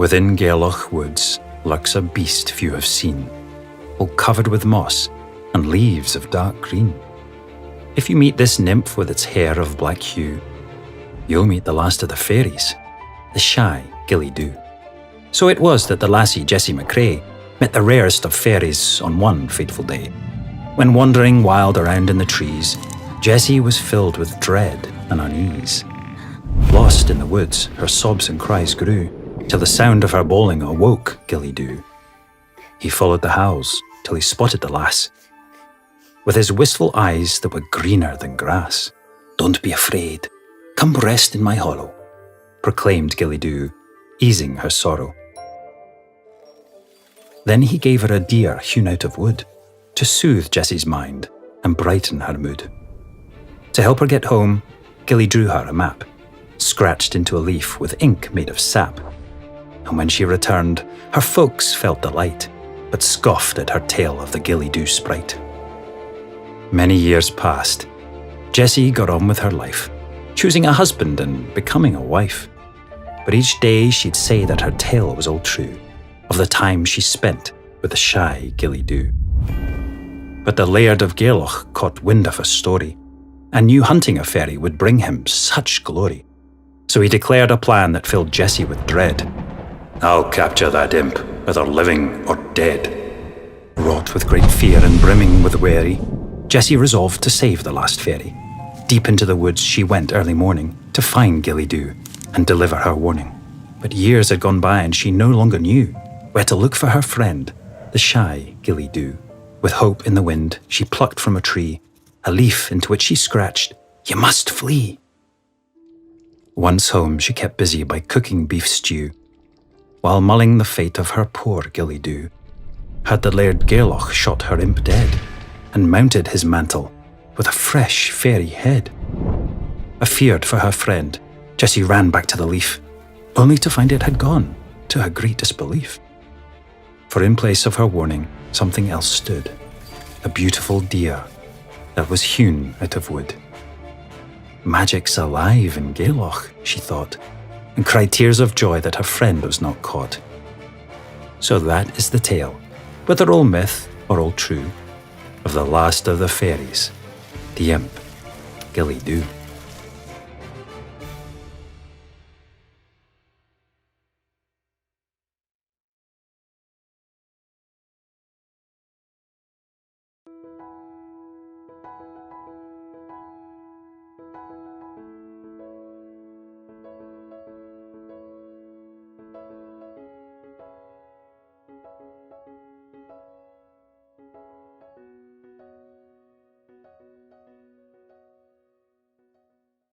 Within Gairloch woods lurks a beast few have seen, all covered with moss and leaves of dark green. If you meet this nymph with its hair of black hue, you'll meet the last of the fairies, the shy Gille Dubh. So it was that the lassie Jessie McCrae met the rarest of fairies on one fateful day. When wandering wild around in the trees, Jessie was filled with dread and unease. Lost in the woods, her sobs and cries grew, till the sound of her bawling awoke Gille Dubh. He followed the howls till he spotted the lass, with his wistful eyes that were greener than grass. "Don't be afraid, come rest in my hollow," proclaimed Gille Dubh, easing her sorrow. Then he gave her a deer hewn out of wood, to soothe Jessie's mind and brighten her mood. To help her get home, Gille drew her a map, scratched into a leaf with ink made of sap. And when she returned, her folks felt delight, but scoffed at her tale of the Gille Dubh sprite. Many years passed. Jessie got on with her life, choosing a husband and becoming a wife. But each day she'd say that her tale was all true, of the time she spent with the shy Gille Dubh. But the Laird of Gairloch caught wind of her story, and knew hunting a fairy would bring him such glory. So he declared a plan that filled Jessie with dread. "I'll capture that imp, whether living or dead." Wrought with great fear and brimming with worry, Jessie resolved to save the last fairy. Deep into the woods she went early morning to find Gille Dubh and deliver her warning. But years had gone by and she no longer knew where to look for her friend, the shy Gille Dubh. With hope in the wind, she plucked from a tree a leaf into which she scratched, "You must flee." Once home, she kept busy by cooking beef stew, while mulling the fate of her poor Gille Dubh. Had the Laird Gairloch shot her imp dead, and mounted his mantle with a fresh fairy head? Afeared for her friend, Jessie ran back to the leaf, only to find it had gone, to her great disbelief. For in place of her warning, something else stood, a beautiful deer that was hewn out of wood. "Magic's alive in Gairloch," she thought, and cried tears of joy that her friend was not caught. So that is the tale, whether all myth or all true, of the last of the fairies, the imp, Gille Dubh.